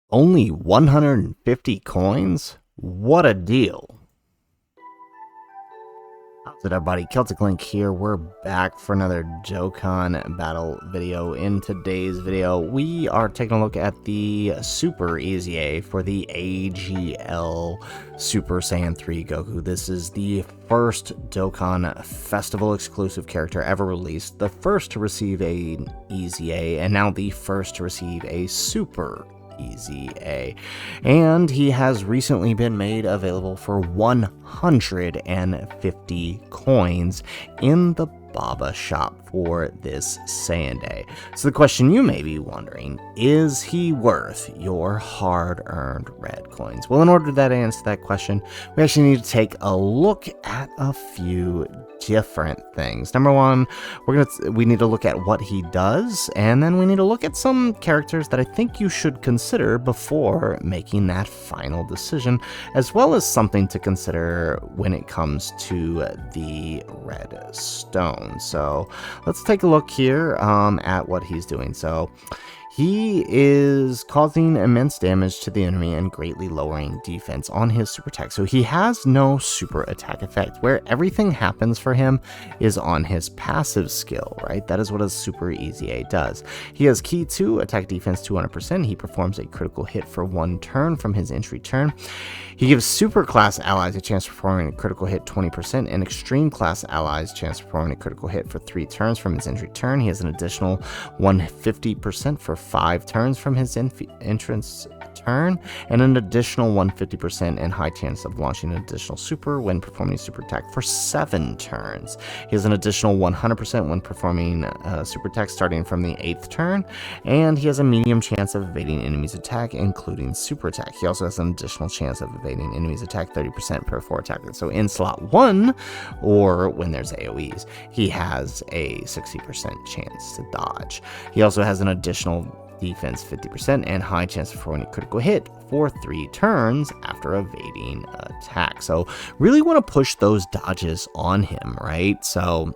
Only 150 coins? What a deal. How's it, everybody? Celtic Link here. We're back for another Dokkan battle video. In today's video, we are taking a look at the Super EZA for the AGL Super Saiyan 3 Goku. This is the first Dokkan Festival exclusive character ever released, the first to receive an EZA, and now the first to receive a Super EZA, and he has recently been made available for 150 coins in the Baba shop for this Saiyan Day. So the question you may be wondering, is he worth your hard-earned red coins? Well, in order to answer that question, we actually need to take a look at a few different things. Number one, we need to look at what he does, and then we need to look at some characters that I think you should consider before making that final decision, as well as something to consider when it comes to the red stone. So let's take a look here at what he's doing. So he is causing immense damage to the enemy and greatly lowering defense on his super attack. So he has no super attack effect, where everything happens for him is on his passive skill, right? That is what a Super EZA does. He has key 2, attack defense 200%. He performs a critical hit for 1 turn from his entry turn. He gives super class allies a chance of performing a critical hit 20%, and extreme class allies chance of performing a critical hit for 3 turns from his entry turn. He has an additional 150% for 5 turns from his entrance turn, and an additional 150% and high chance of launching an additional super when performing a super attack for 7 turns. He has an additional 100% when performing a super attack starting from the 8th turn, and he has a medium chance of evading enemies' attack, including super attack. He also has an additional chance of evading enemies' attack 30% per 4 attackers. So in slot 1, or when there's AoEs, he has a 60% chance to dodge. He also has an additional defense 50% and high chance of throwing a critical hit for 3 turns after evading attack. So really want to push those dodges on him, right? So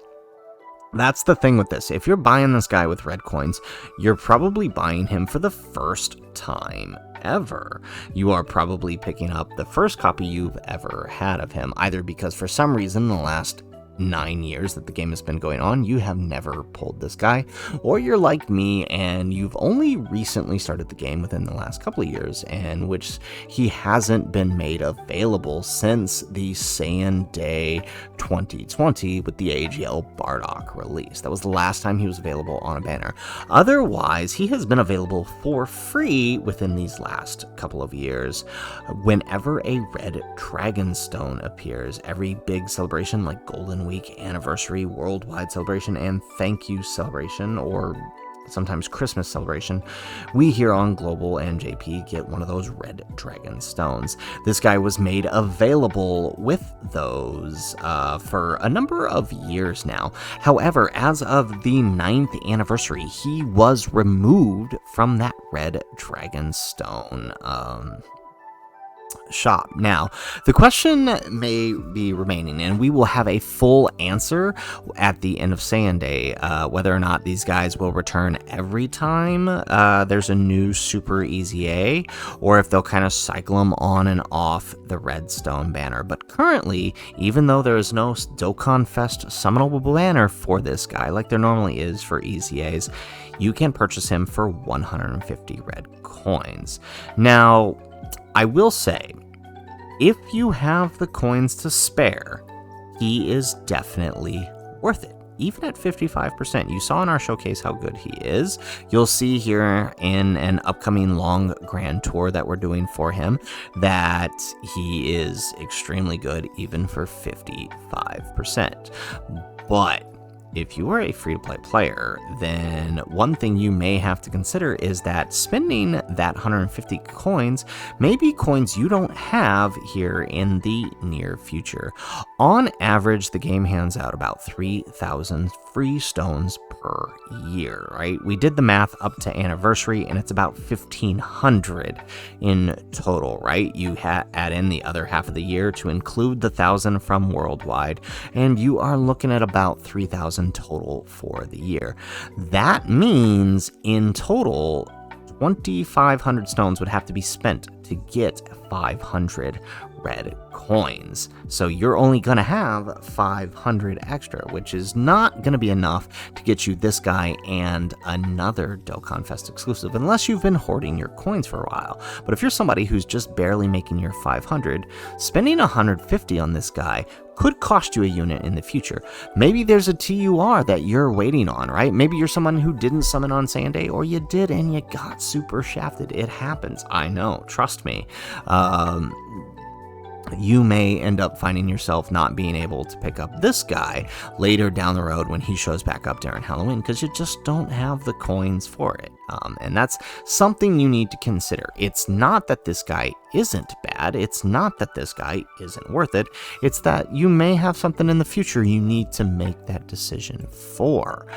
that's the thing with this. If you're buying this guy with red coins, you're probably buying him for the first time ever. You are probably picking up the first copy you've ever had of him, either because for some reason in the last 9 years that the game has been going on, you have never pulled this guy, or you're like me and you've only recently started the game within the last couple of years, and which he hasn't been made available since the Saiyan Day 2020 with the AGL Bardock release. That was the last time he was available on a banner. Otherwise, he has been available for free within these last couple of years whenever a red dragon stone appears. Every big celebration like Golden Week, anniversary, worldwide celebration, and thank you celebration, or sometimes Christmas celebration, we here on Global and JP get one of those red dragon stones. This guy was made available with those for a number of years now. However, as of the 9th anniversary, he was removed from that red dragon stone shop. Now, the question may be remaining, and we will have a full answer at the end of Saiyan Day, whether or not these guys will return every time there's a new Super EZA, or if they'll kind of cycle them on and off the Redstone banner. But currently, even though there is no Dokkan Fest summonable banner for this guy, like there normally is for EZAs, you can purchase him for 150 red coins. Now, I will say, if you have the coins to spare, he is definitely worth it. Even at 55%, you saw in our showcase how good he is. You'll see here in an upcoming long grand tour that we're doing for him that he is extremely good even for 55%. But if you are a free-to-play player, then one thing you may have to consider is that spending that 150 coins may be coins you don't have here in the near future. On average, the game hands out about 3,000 free stones per year, right? We did the math up to anniversary, and it's about 1,500 in total, right? You add in the other half of the year to include the 1,000 from worldwide, and you are looking at about 3,000 total for the year. That means in total 2,500 stones would have to be spent to get 500 red coins. So you're only going to have 500 extra, which is not going to be enough to get you this guy and another Dokkan Fest exclusive, unless you've been hoarding your coins for a while. But if you're somebody who's just barely making your 500, spending 150 on this guy could cost you a unit in the future. Maybe there's a TUR that you're waiting on, right? Maybe you're someone who didn't summon on Saiyan Day, or you did and you got super shafted. It happens. I know. Trust me. You may end up finding yourself not being able to pick up this guy later down the road when he shows back up during Halloween, because you just don't have the coins for it. And that's something you need to consider. It's not that this guy isn't bad. It's not that this guy isn't worth it. It's that you may have something in the future you need to make that decision for.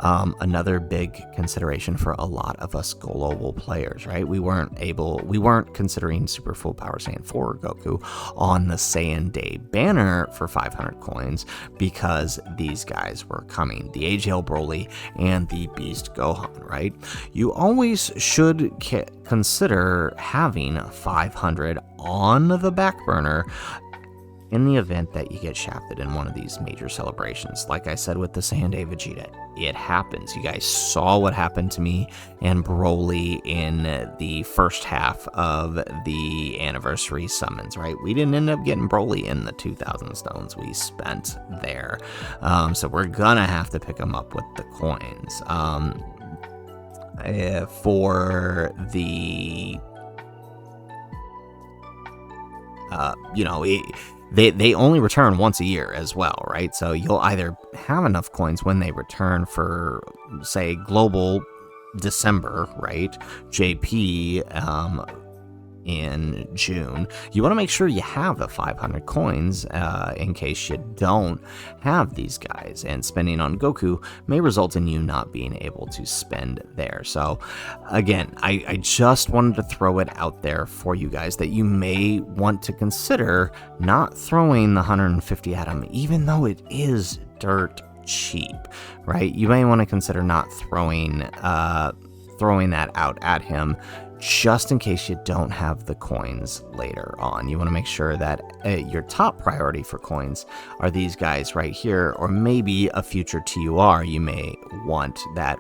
Another big consideration for a lot of us global players, right? We weren't considering Super Full Power Saiyan 4 Goku on the Saiyan Day banner for 500 coins because these guys were coming. The AGL Broly and the Beast Gohan, right? You always should consider having 500 on the back burner in the event that you get shafted in one of these major celebrations. Like I said with the Saiyan Day Vegeta, it happens. You guys saw what happened to me and Broly in the first half of the anniversary summons, right? We didn't end up getting Broly in the 2,000 stones we spent there. So we're gonna have to pick them up with the coins. For the they only return once a year as well, right? So you'll either have enough coins when they return for, say, global December, right? JP in June. You want to make sure you have the 500 coins in case you don't have these guys, and spending on Goku may result in you not being able to spend there. So again, I just wanted to throw it out there for you guys that you may want to consider not throwing the 150 at him, even though it is dirt cheap, right? You may want to consider not throwing that out at him, just in case you don't have the coins later on. You want to make sure that your top priority for coins are these guys right here, or maybe a future TUR you may want that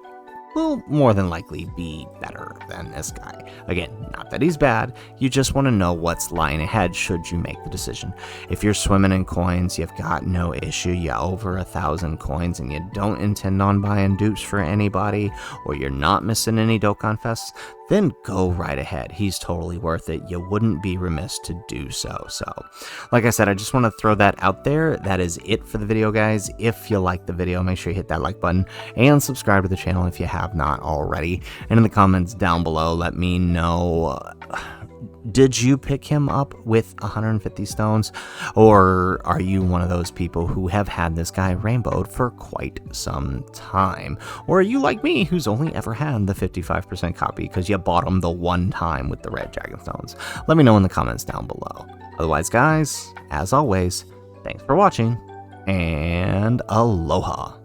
will more than likely be better than this guy. Again, not that he's bad, you just want to know what's lying ahead should you make the decision. If you're swimming in coins, you've got no issue, you over 1,000 coins, and you don't intend on buying dupes for anybody, or you're not missing any Dokkan Fests, then go right ahead. He's totally worth it. You wouldn't be remiss to do so. So, like I said, I just want to throw that out there. That is it for the video, guys. If you like the video, make sure you hit that like button and subscribe to the channel if you have not already. And in the comments down below, let me know, did you pick him up with 150 stones, or are you one of those people who have had this guy rainbowed for quite some time? Or are you like me, who's only ever had the 55% copy because you bought him the one time with the red dragon stones? Let me know in the comments down below. Otherwise, guys, as always, thanks for watching, and aloha.